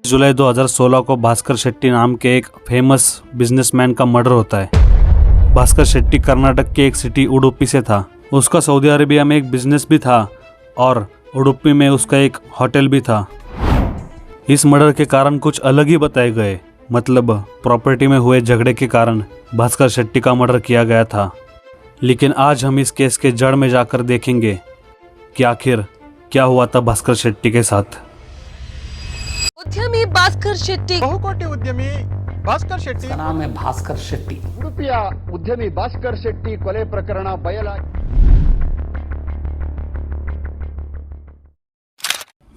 जुलाई 2016 को भास्कर शेट्टी नाम के एक फेमस बिजनेसमैन का मर्डर होता है। भास्कर शेट्टी कर्नाटक के एक सिटी उडुपी से था। उसका सऊदी अरेबिया में एक बिजनेस भी था और उडुपी में उसका एक होटल भी था। इस मर्डर के कारण कुछ अलग ही बताए गए, मतलब प्रॉपर्टी में हुए झगड़े के कारण भास्कर शेट्टी का मर्डर किया गया था। लेकिन आज हम इस केस के जड़ में जाकर देखेंगे कि आखिर क्या हुआ था भास्कर शेट्टी के साथ। उद्यमी भास्कर शेट्टी, ಬಹುಕೋಟಿ ಉದ್ಯಮಿ ಭಾಸ್ಕರ್ ಶೆಟ್ಟಿ नाम है भास्कर शेट्टी। ಉಡುಪಿಯ ಉದ್ಯಮಿ ಭಾಸ್ಕರ್ ಶೆಟ್ಟಿ ಕೊಲೆ ಪ್ರಕರಣ ಬಯಲಾಗಿದೆ।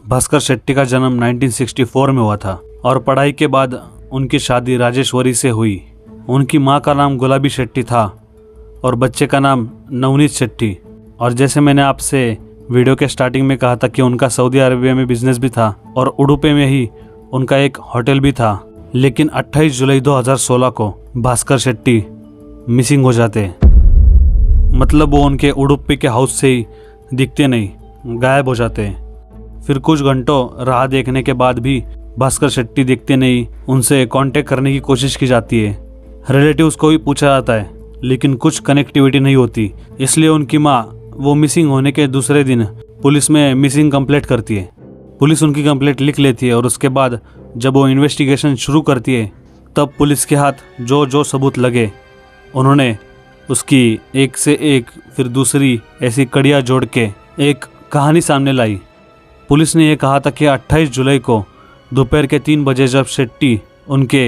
भास्कर शेट्टी का जन्म 1964 में हुआ था और पढ़ाई के बाद उनकी शादी राजेश्वरी से हुई। उनकी मां का नाम गुलाबी शेट्टी था और बच्चे का नाम नवनीत शेट्टी। और जैसे मैंने आपसे वीडियो के स्टार्टिंग में कहा था कि उनका सऊदी अरेबिया में बिजनेस भी था और उडुपी में ही उनका एक होटल भी था। लेकिन 28 जुलाई 2016 को भास्कर शेट्टी मिसिंग हो जाते। मतलब वो उनके उडुपी के हाउस से ही दिखते नहीं, गायब हो जाते हैं। फिर कुछ घंटों राह देखने के बाद भी भास्कर शेट्टी दिखते नहीं। उनसे कांटेक्ट करने की कोशिश की जाती है, रिलेटिव्स को भी पूछा जाता है, लेकिन कुछ कनेक्टिविटी नहीं होती। इसलिए उनकी माँ वो मिसिंग होने के दूसरे दिन पुलिस में मिसिंग कंप्लेंट करती है। पुलिस उनकी कंप्लेंट लिख लेती है और उसके बाद जब वो इन्वेस्टिगेशन शुरू करती है तब पुलिस के हाथ जो जो सबूत लगे उन्होंने उसकी एक से एक फिर दूसरी ऐसी कड़ियाँ जोड़ के एक कहानी सामने लाई। पुलिस ने यह कहा था कि 28 जुलाई को दोपहर के 3 बजे जब शेट्टी उनके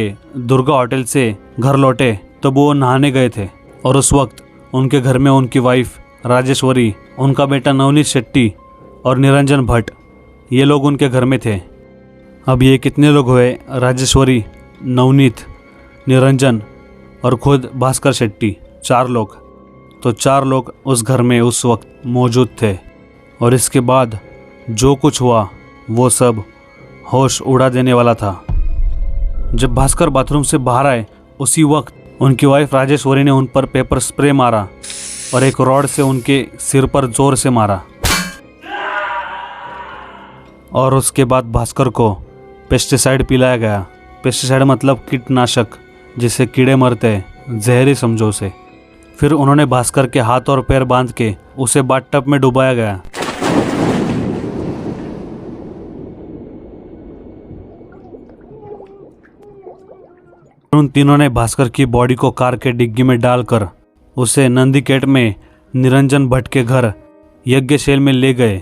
दुर्गा होटल से घर लौटे तब वो नहाने गए थे और उस वक्त उनके घर में उनकी वाइफ राजेश्वरी, उनका बेटा नवनीत शेट्टी और निरंजन भट्ट, ये लोग उनके घर में थे। अब ये कितने लोग हुए? राजेश्वरी, नवनीत, निरंजन और खुद भास्कर शेट्टी, 4 लोग। तो 4 लोग उस घर में उस वक्त मौजूद थे। और इसके बाद जो कुछ हुआ वो सब होश उड़ा देने वाला था। जब भास्कर बाथरूम से बाहर आए उसी वक्त उनकी वाइफ राजेश्वरी ने उन पर पेपर स्प्रे मारा और एक रॉड से उनके सिर पर जोर से मारा। और उसके बाद भास्कर को पेस्टिसाइड पिलाया गया। पेस्टिसाइड मतलब कीटनाशक, जिससे कीड़े मरते हैं, जहरी समझो उसे। फिर उन्होंने भास्कर के हाथ और पैर बांध के उसे बाथटब में डुबाया गया। उन तीनों ने भास्कर की बॉडी को कार के डिग्गी में डालकर उसे नंदीकेट में निरंजन भट्ट के घर यज्ञशैल में ले गए।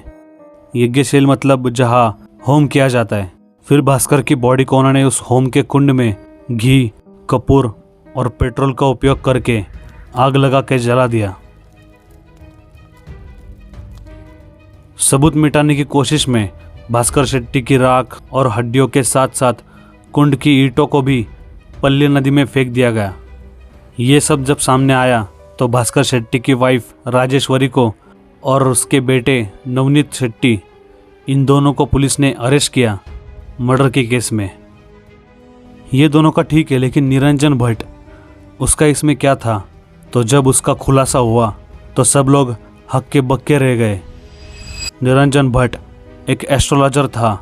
यज्ञशैल मतलब जहाँ होम किया जाता है। फिर भास्कर की बॉडी को उन्होंने उस होम के कुंड में घी, कपूर और पेट्रोल का उपयोग करके आग लगा के जला दिया। सबूत मिटाने की कोशिश में भास्कर शेट्टी की राख और हड्डियों के साथ साथ कुंड की ईंटों को भी पल्ली नदी में फेंक दिया गया। ये सब जब सामने आया तो भास्कर शेट्टी की वाइफ राजेश्वरी को और उसके बेटे नवनीत शेट्टी, इन दोनों को पुलिस ने अरेस्ट किया मर्डर के केस में। ये दोनों का ठीक है, लेकिन निरंजन भट्ट, उसका इसमें क्या था? तो जब उसका खुलासा हुआ तो सब लोग हक्के बक्के रह गए। निरंजन भट्ट एक एस्ट्रोलॉजर था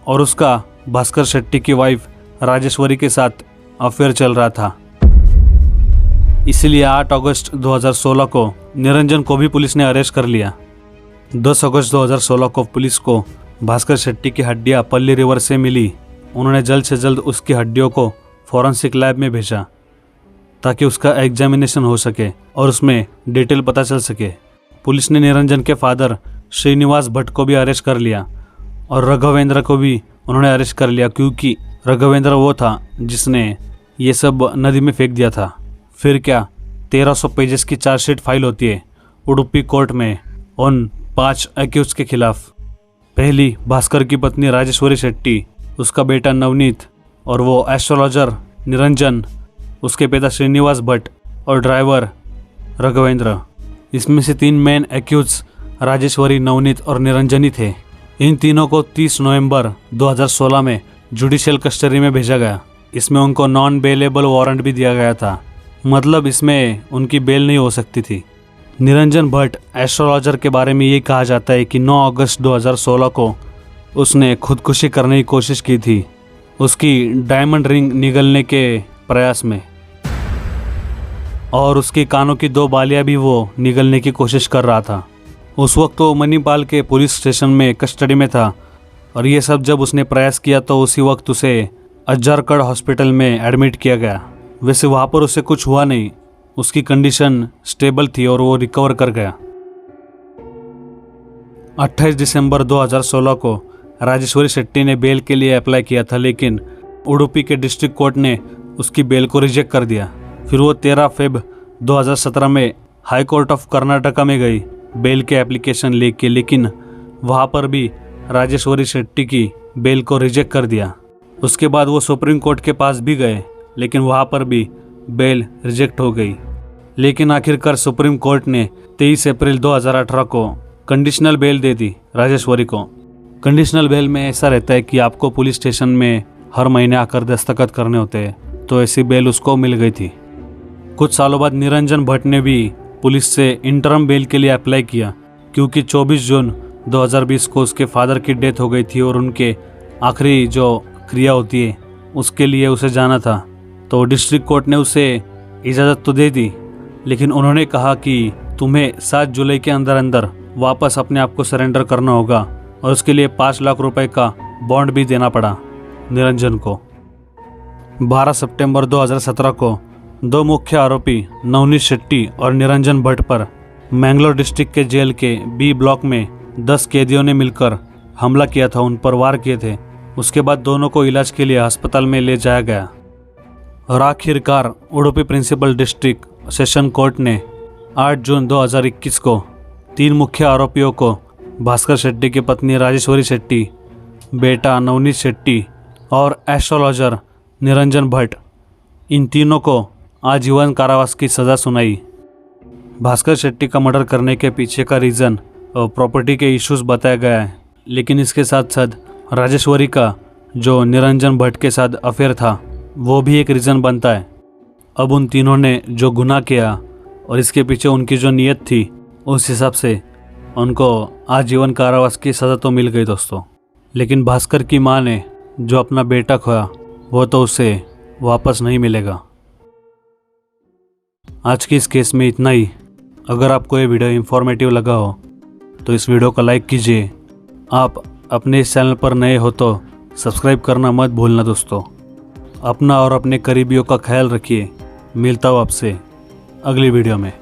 और उसका भास्कर शेट्टी की वाइफ राजेश्वरी के साथ अफेयर चल रहा था। इसलिए 8 अगस्त 2016 को निरंजन को भी पुलिस ने अरेस्ट कर लिया। 10 अगस्त 2016 को पुलिस को भास्कर शेट्टी की हड्डियां पल्ली रिवर से मिली। उन्होंने जल्द से जल्द उसकी हड्डियों को फॉरेंसिक लैब में भेजा ताकि उसका एग्जामिनेशन हो सके और उसमें डिटेल पता चल सके। पुलिस ने निरंजन के फादर श्रीनिवास भट्ट को भी अरेस्ट कर लिया और रघवेंद्र को भी उन्होंने अरेस्ट कर लिया, क्योंकि रघवेंद्र वो था जिसने ये सब नदी में फेंक दिया था। फिर क्या 1300 पेजेस की चार्जशीट फाइल होती है उडुपी कोर्ट में उन 5 एक्यूज के खिलाफ। पहली भास्कर की पत्नी राजेश्वरी शेट्टी, उसका बेटा नवनीत और वो एस्ट्रोलॉजर निरंजन, उसके पिता श्रीनिवास भट्ट और ड्राइवर रघवेंद्र। इसमें से 3 मेन एक्यूज राजेश्वरी, नवनीत और निरंजन ही थे। इन तीनों को 30 नवंबर 2016 में जुडिशियल कस्टडी में भेजा गया। इसमें उनको नॉन बेलेबल वारंट भी दिया गया था, मतलब इसमें उनकी बेल नहीं हो सकती थी। निरंजन भट्ट एस्ट्रोलॉजर के बारे में ये कहा जाता है कि 9 अगस्त 2016 को उसने खुदकुशी करने की कोशिश की थी। उसकी डायमंड रिंग निगलने के प्रयास में, और उसके कानों की 2 बालियां भी वो निगलने की कोशिश कर रहा था। उस वक्त वो मणिपाल के पुलिस स्टेशन में कस्टडी में था, और ये सब जब उसने प्रयास किया तो उसी वक्त उसे अज्जारकड़ हॉस्पिटल में एडमिट किया गया। वैसे वहाँ पर उसे कुछ हुआ नहीं, उसकी कंडीशन स्टेबल थी और वो रिकवर कर गया। 28 दिसंबर 2016 को राजेश्वरी शेट्टी ने बेल के लिए अप्लाई किया था, लेकिन उडुपी के डिस्ट्रिक्ट कोर्ट ने उसकी बेल को रिजेक्ट कर दिया। फिर वो 13 फेब 2017 में हाई कोर्ट ऑफ कर्नाटका में गई बेल के एप्लीकेशन लेके, लेकिन वहाँ पर भी राजेश्वरी शेट्टी की बेल को रिजेक्ट कर दिया। उसके बाद वो सुप्रीम कोर्ट के पास भी गए, लेकिन वहाँ पर भी बेल रिजेक्ट हो गई। लेकिन आखिरकार सुप्रीम कोर्ट ने 23 अप्रैल 2018 को कंडीशनल बेल दे दी राजेश्वरी को। कंडीशनल बेल में ऐसा रहता है कि आपको पुलिस स्टेशन में हर महीने आकर दस्तखत करने होते हैं, तो ऐसी बेल उसको मिल गई थी। कुछ सालों बाद निरंजन भट्ट ने भी पुलिस से इंटरम बेल के लिए अप्लाई किया, क्योंकि 24 जून 2020 को उसके फादर की डेथ हो गई थी और उनके आखिरी जो क्रिया होती है उसके लिए उसे जाना था। तो डिस्ट्रिक्ट कोर्ट ने उसे इजाज़त तो दे दी, लेकिन उन्होंने कहा कि तुम्हें 7 जुलाई के अंदर अंदर वापस अपने आप को सरेंडर करना होगा, और उसके लिए 5 लाख रुपए का बॉन्ड भी देना पड़ा निरंजन को। 12 सितंबर 2017 को 2 मुख्य आरोपी नवनीत शेट्टी और निरंजन भट्ट पर मैंगलोर डिस्ट्रिक्ट के जेल के बी ब्लॉक में 10 कैदियों ने मिलकर हमला किया था, उन पर वार किए थे। उसके बाद दोनों को इलाज के लिए अस्पताल में ले जाया गया, और आखिरकार Udupi principal district session court ने 8 जून 2021 को 3 मुख्य आरोपियों को भास्कर शेट्टी की पत्नी राजेश्वरी शेट्टी, बेटा नवनीत शेट्टी और एस्ट्रोलॉजर निरंजन भट्ट, इन तीनों को आजीवन कारावास की सज़ा सुनाई। भास्कर शेट्टी का मर्डर करने के पीछे का रीज़न और प्रॉपर्टी के इश्यूज बताया गया है, लेकिन इसके साथ साथ राजेश्वरी का जो निरंजन भट्ट के साथ अफेयर था वो भी एक रीज़न बनता है। अब उन तीनों ने जो गुनाह किया और इसके पीछे उनकी जो नीयत थी, उस हिसाब से उनको आजीवन कारावास की सज़ा तो मिल गई दोस्तों। लेकिन भास्कर की माँ ने जो अपना बेटा खोया वो तो उसे वापस नहीं मिलेगा। आज की इस केस में इतना ही। अगर आपको ये वीडियो इन्फॉर्मेटिव लगा हो तो इस वीडियो को लाइक कीजिए। आप अपने इस चैनल पर नए हो तो सब्सक्राइब करना मत भूलना दोस्तों। अपना और अपने करीबियों का ख्याल रखिए। मिलता हूँ आपसे अगली वीडियो में।